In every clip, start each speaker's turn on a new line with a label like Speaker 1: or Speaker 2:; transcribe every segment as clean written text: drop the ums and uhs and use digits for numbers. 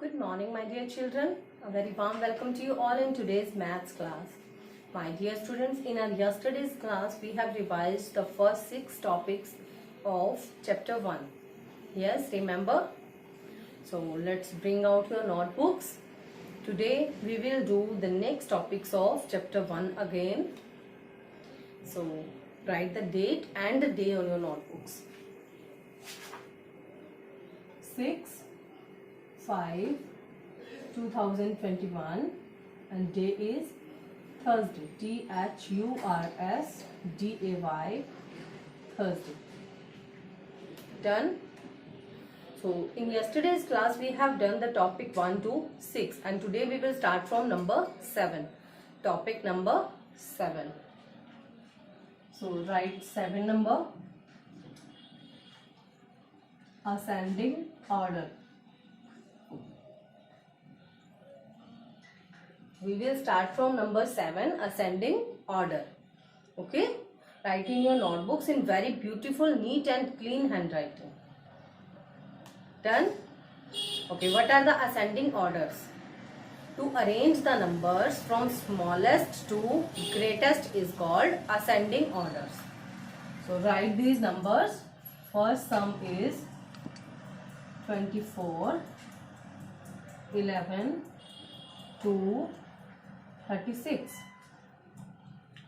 Speaker 1: Good morning, my dear children. A very warm welcome to you all in today's maths class. My dear students, in our yesterday's class, we have revised the first 6 topics of chapter 1. Yes, remember? So, let's bring out your notebooks. Today, we will do the next topics of chapter 1 again. So, write the date and the day on your notebooks. 6/5/2021 and day is Thursday. THURSDAY, Thursday. Done? So in yesterday's class we have done the topic 1 to 6 and today we will start from number 7. Topic number 7. So write 7 number. Ascending order. We will start from number 7, ascending order. Okay? Write in your notebooks in very beautiful, neat and clean handwriting. Done? Okay, what are the ascending orders? To arrange the numbers from smallest to greatest is called ascending orders. So write these numbers. First sum is 24, 11, 2, 36.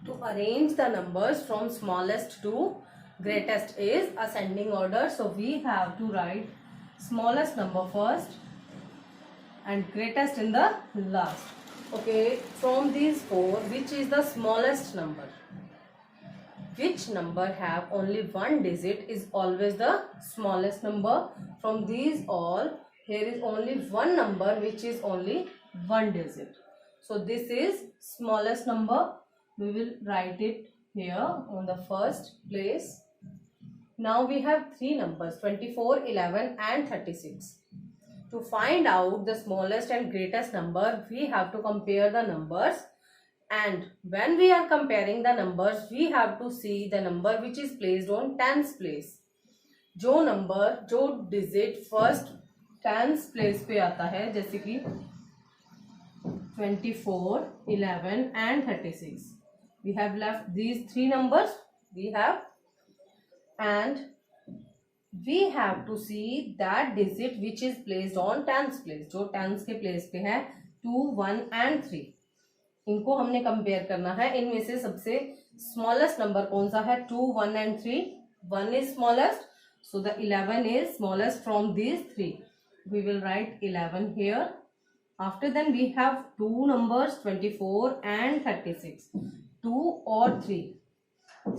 Speaker 1: To arrange the numbers from smallest to greatest is ascending order. So we have to write smallest number first and greatest in the last. Okay, from these 4, which is the smallest number? Which number have only one digit is always the smallest number. From these all, here is only one number which is only one digit. So this is smallest number. We will write it here on the first place. Now we have 3 numbers 24, 11 and 36. To find out the smallest and greatest number, we have to compare the numbers. And when we are comparing the numbers, we have to see the number which is placed on tens place. जो digit first tens place पे आता है, जैसे कि 24, 11 and 36. We have left these 3 numbers. And we have to see that digit which is placed on tens place. जो tens के place पे है 2, 1 and 3. इनको हमने कंपेयर करना है. इनमें से सबसे स्मॉलेस्ट नंबर कौन सा है? 2, 1 and 3. 1 is smallest, so the 11 is smallest from these 3. We will write 11 here. After then we have 2 numbers 24 and 36. 2 or 3.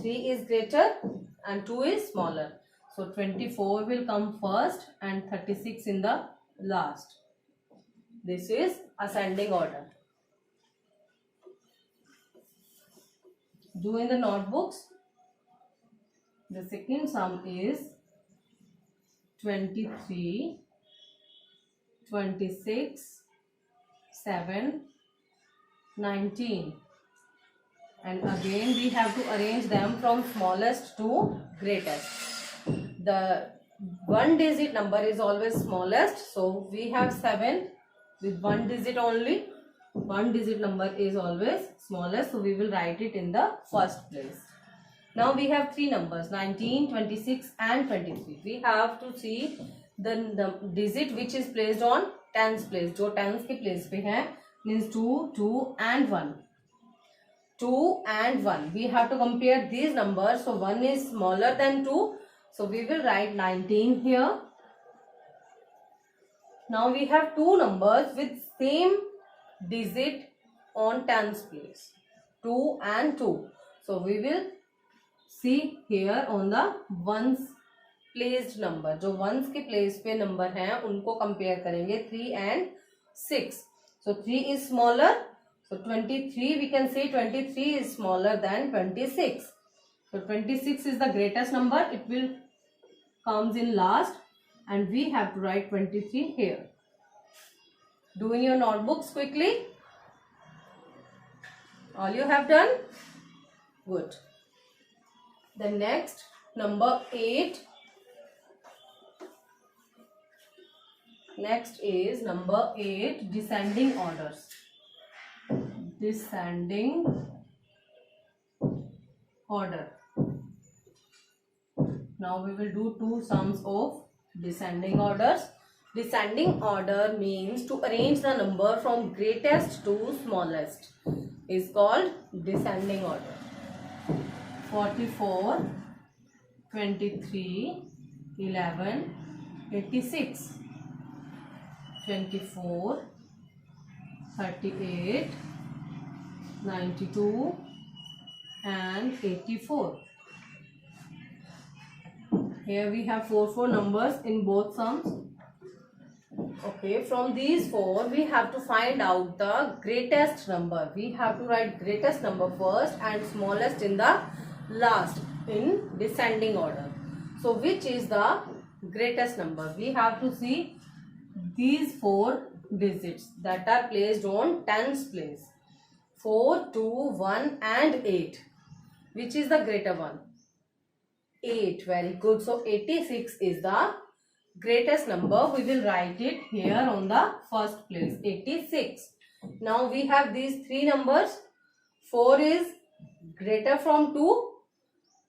Speaker 1: 3 is greater and 2 is smaller. So 24 will come first and 36 in the last. This is ascending order. Do in the notebooks. The second sum is 23, 26, 7, 19. And again we have to arrange them from smallest to greatest. The one digit number is always smallest. So we have 7 with one digit only. One digit number is always smallest, so we will write it in the first place. Now we have 3 numbers 19, 26 and 23. We have to see the digit which is placed on tens place. जो tens के place पे है means 2, 2 and 1. 2 and 1. We have to compare these numbers. So 1 is smaller than 2. So we will write 19 here. Now we have 2 numbers with same digit on tens place 2 and 2. So we will see here on the ones placed number. जो ones के place पे number हैं उनको compare करेंगे 3 and 6. So 3 is smaller. So 23 we can say 23 is smaller than 26. So 26 is the greatest number. It will comes in last and we have to write 23 here. Do in your notebooks quickly. All you have done? Good. The next number 8 Next is number 8, descending orders. Descending order. Now we will do two sums of descending orders. Descending order means to arrange the number from greatest to smallest is called descending order. 44, 23, 11, 86, 24, 38, 92 and 84. Here we have 4 numbers in both sums. Okay, from these 4 we have to find out the greatest number. We have to write greatest number first and smallest in the last in descending order. So which is the greatest number? We have to see these 4 digits that are placed on tens place. 4, 2, 1 and 8. Which is the greater one? 8. Very good. So 86 is the greatest number. We will write it here on the first place. 86. Now we have these 3 numbers. 4 is greater from 2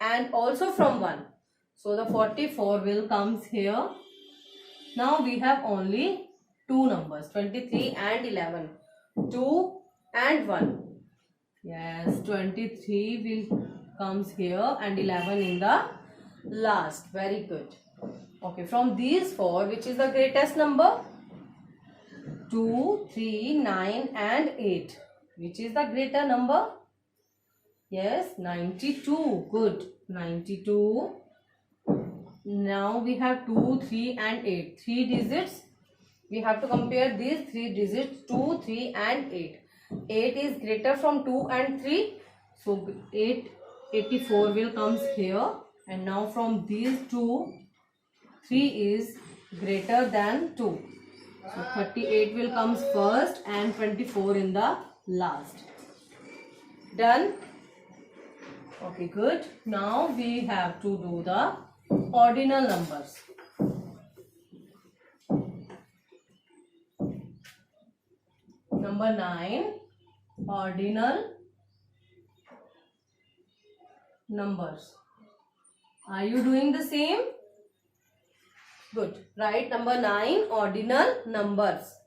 Speaker 1: and also from 1. So the 44 will comes here. Now we have only 2 numbers, 23 and 11. 2 and 1. Yes, 23 will comes here and 11 in the last. Very good. Okay, from these 4, which is the greatest number? 2, 3, 9 and 8. Which is the greater number? Yes, 92. Good. 92. Now we have 2, 3 and 8. 3 digits. We have to compare these 3 digits, 2, 3 and 8. 8 is greater from 2 and 3. So 84 will comes here. And now from these 2, 3 is greater than 2. So 38 will comes first and 24 in the last. Done? Okay, good. Now we have to do the ordinal numbers. Number 9, ordinal numbers. Are you doing the same? Good. Write number 9, ordinal numbers.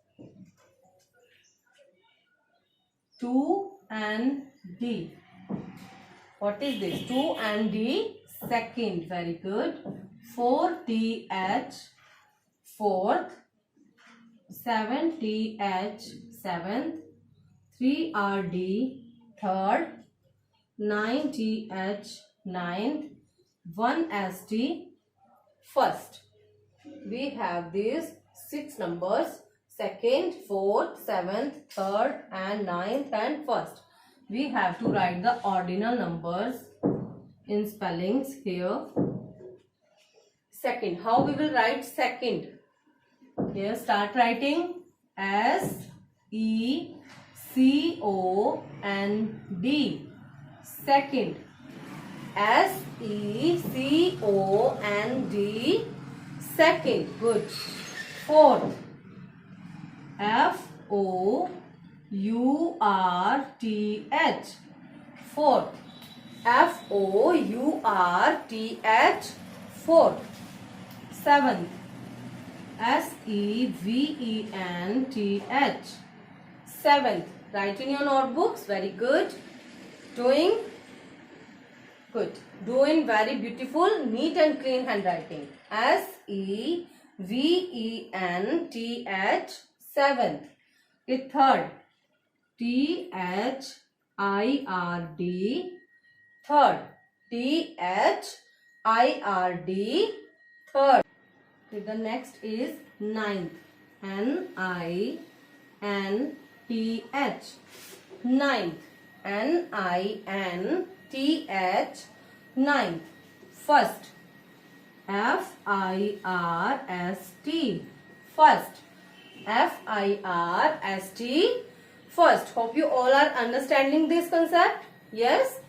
Speaker 1: 2 and D. What is this? 2 and D, second. Very good. 4TH, fourth. 7TH, seventh. 3RD, third. 9TH, ninth. 1ST, first. We have these 6 numbers, second, fourth, seventh, third and ninth and first. We have to write the ordinal numbers in spellings here. Second. How we will write second? Here start writing SECOND. Second. SECOND. Second. Good. Fourth. FOURTH. Fourth. FOURTH. Fourth. Seventh. SEVENTH. Seventh. Write in your notebooks. Very good. Doing good. Doing very beautiful, neat and clean handwriting. SEVENTH. Seventh. Okay, third. THIRD. Third. THIRD. Third. Okay, the next is ninth. NINTH. Ninth. NINTH. Ninth. First. FIRST. First. FIRST. First. Hope you all are understanding this concept. Yes?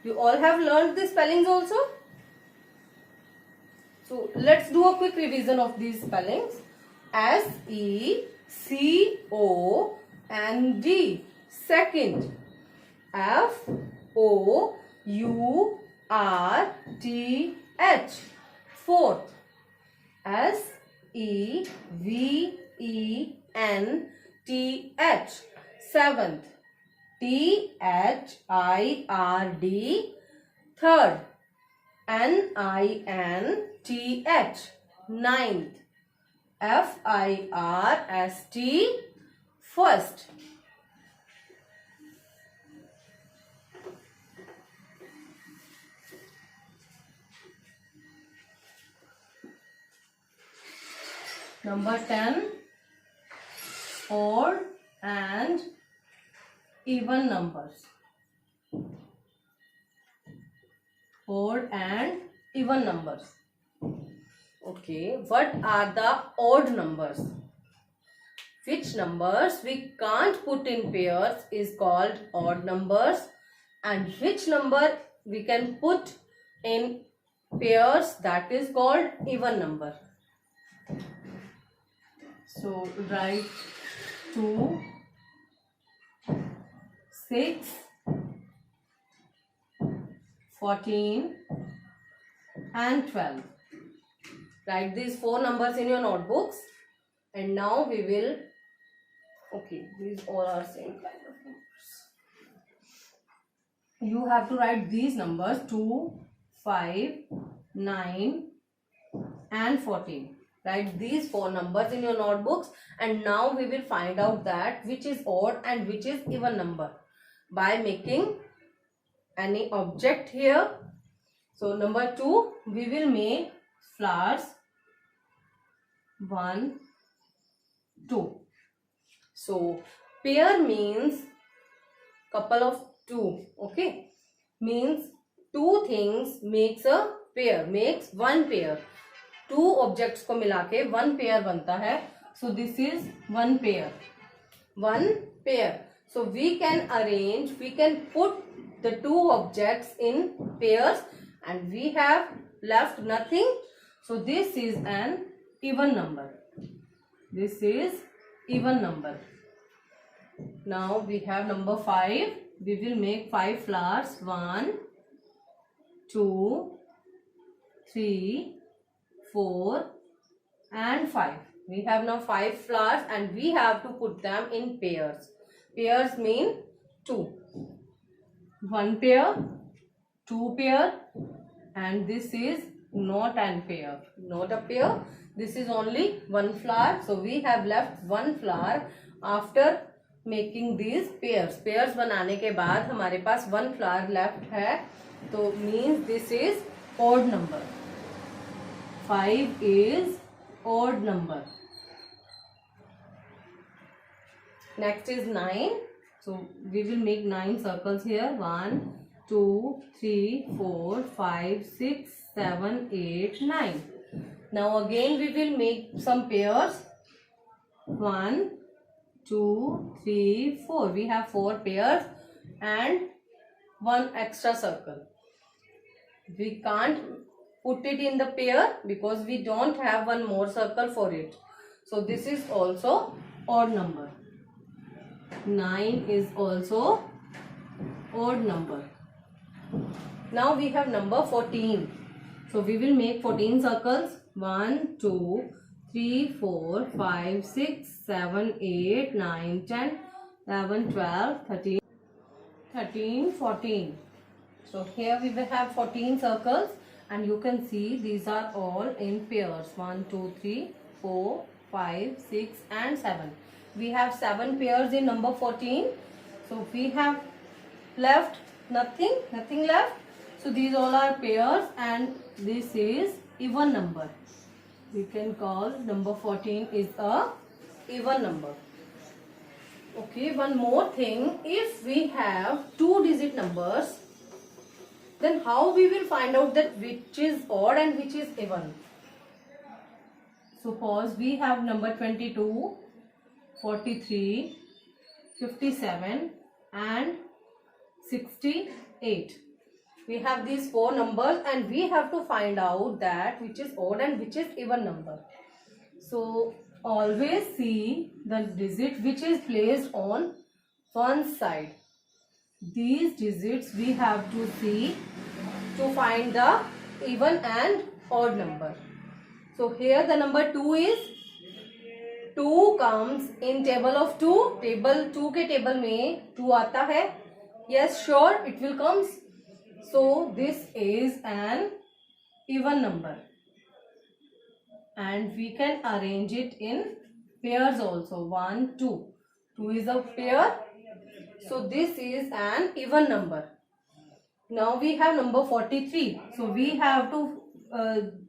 Speaker 1: You all have learned the spellings also? So let's do a quick revision of these spellings. second. Second. fourth. Fourth. seventh. Seventh. third. Third. ninth. Ninth. first. First. Number 10. Odd and even numbers. Odd and even numbers. Okay, what are the odd numbers? Which numbers we can't put in pairs is called odd numbers, and which number we can put in pairs, that is called even number. So write 2, 6, 14 and 12. Write these 4 numbers in your notebooks, and now we will, okay, these all are same kind of numbers. You have to write these numbers 2, 5, 9 and 14. Write these 4 numbers in your notebooks, and now we will find out that which is odd and which is even number by making any object here. So number 2, we will make flowers 1, 2. So pair means couple of 2. Okay, means 2 things makes a pair, makes 1 pair. 2 objects को मिला के 1 pair बनता है. So this is 1 pair. 1 pair. So we can arrange, we can put the 2 objects in pairs, and we have left nothing. So this is an even number. This is even number. Now we have number 5. We will make 5 flowers. 1, 2, 3, 4 and 5. We have now 5 flowers, and we have to put them in pairs. Pairs mean 2. 1 pair, 2 pair, and this is not an pair. Not a pair. This is only 1 flower. So we have left 1 flower after making these pairs. Pairs बनाने के बाद हमारे पास 1 flower left है. तो means this is odd number. 5 is odd number. Next is 9. So we will make 9 circles here. 1, 2, 3, 4, 5, 6, 7, 8, 9. Now again we will make some pairs. 1, 2, 3, 4. We have 4 pairs and 1 extra circle. We can't put it in the pair because we don't have 1 more circle for it. So this is also odd number. 9 is also odd number. Now we have number 14. So we will make 14 circles. 1, 2, 3, 4, 5, 6, 7, 8, 9, 10, 11, 12, 13, 14. So here we will have 14 circles, and you can see these are all in pairs. 1, 2, 3, 4, 5, 6 and 7. We have 7 pairs in number 14. So we have left nothing left. So these all are pairs, and this is even number. We can call number 14 is a even number. Okay, one more thing. If we have 2-digit numbers, then how we will find out that which is odd and which is even? Suppose we have number 22, 43, 57 and 68. We have these 4 numbers, and we have to find out that which is odd and which is even number. So always see the digit which is placed on one side. These digits we have to see to find the even and odd number. So here the number 2 is 2 comes in table of 2. Table 2 के table में 2 आता है. Yes, sure, it will comes. So this is an even number. And we can arrange it in pairs also. 1, 2. 2 is a pair. So this is an even number. Now we have number 43. So we have to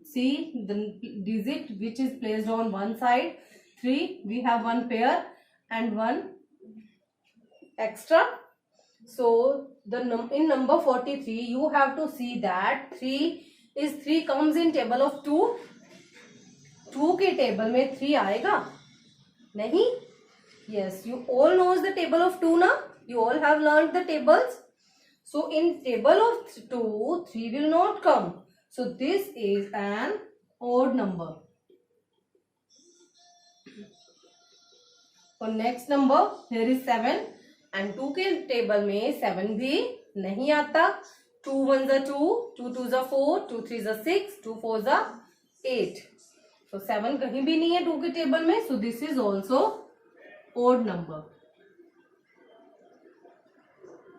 Speaker 1: see the digit which is placed on one side. 3. We have one pair and one extra. So in number 43 you have to see that 3 comes in table of 2. 2 के table में 3 आएगा नहीं? Yes, you all knows the table of 2 ना? You all have learned the tables. So in table of 2, 3 will not come. So this is an odd number. For next number, here is 7 and 2 के table में 7 भी नहीं आता. 2 1s are 2, 2 2s are 4, 2 3s are 6, 2 4s are 8. So 7 कहीं भी नहीं है 2 के टेबल में. So this is also odd number.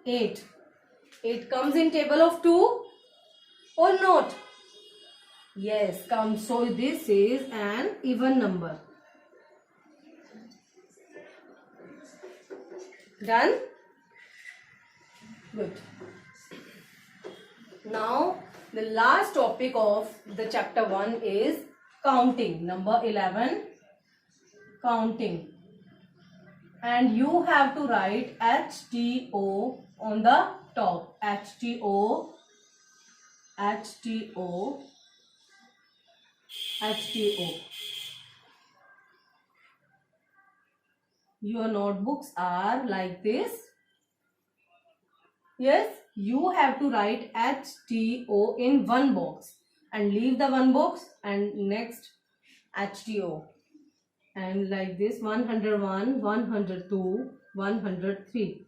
Speaker 1: 8. 8 comes in table of 2 or not? Yes, comes. So this is an even number. Done? Good. Now the last topic of the chapter 1 is counting. Number 11, counting. And you have to write HTO on the top. HTO, HTO, HTO. Your notebooks are like this. Yes, you have to write HTO in one box and leave the one box and next HTO. And like this 101, 102, 103.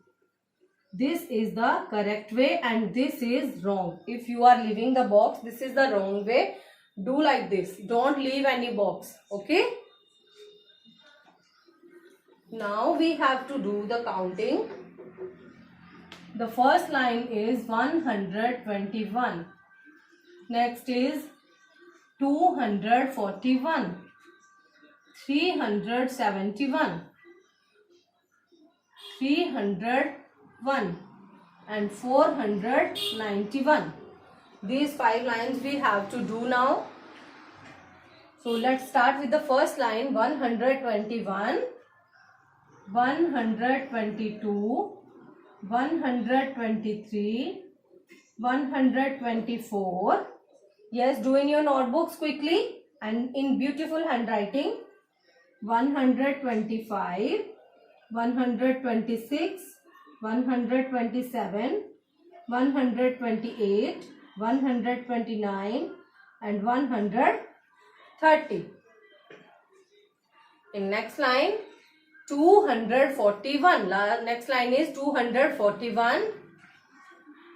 Speaker 1: This is the correct way and this is wrong. If you are leaving the box, this is the wrong way. Do like this. Don't leave any box. Okay? Now we have to do the counting. The first line is 121. Next is 241. 371. 301 and 491. These 5 lines we have to do now. So let's start with the first line. 121, 122, 123, 124. Yes, do in your notebooks quickly and in beautiful handwriting. 125, 126, 127, 128, 129 and 130. In next line 241. Next line is 241,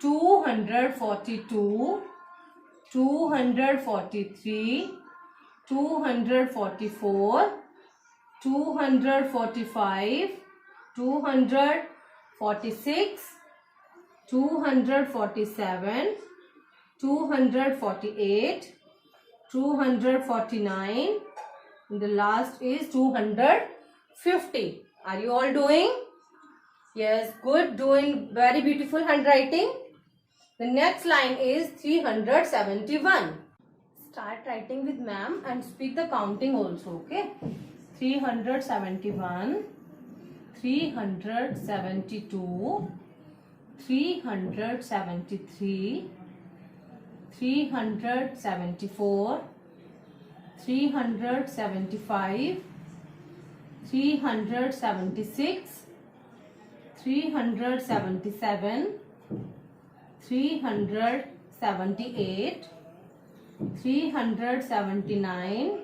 Speaker 1: 242, 243, 244, 245, 246, 247, 248, 249 and the last is 250. Are you all doing? Yes, good. Doing very beautiful handwriting. The next line is 371. Start writing with ma'am and speak the counting also, okay? 371, 372, 373, 374, 375, 376, 377, 378, 379,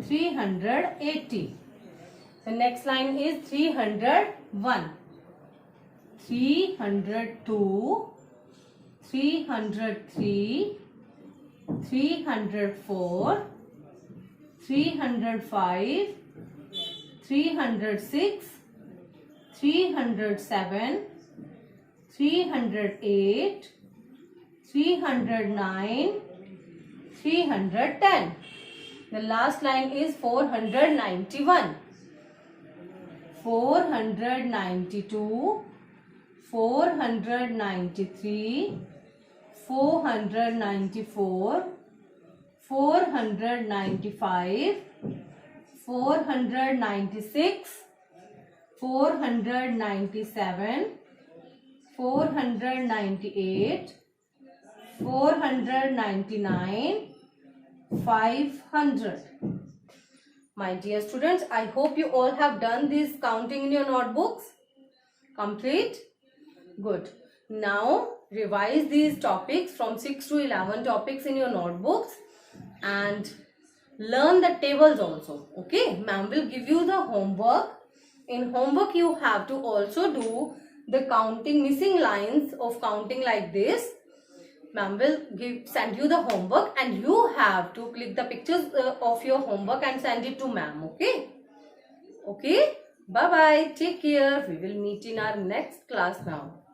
Speaker 1: 380. The next line is 301. 302, 303, 304, 305, 306, 307, 308, 309, 310. The last line is 491. 492, 493, 494, 495, 496, 497, 498, 499, 500. My dear students, I hope you all have done this counting in your notebooks. Complete? Good. Now revise these topics from 6 to 11 topics in your notebooks and learn the tables also. Okay, ma'am will give you the homework. In homework you have to also do the counting, missing lines of counting like this. Ma'am will send you the homework and you have to click the pictures of your homework and send it to ma'am. Okay? Okay? Bye bye. Take care. We will meet in our next class now.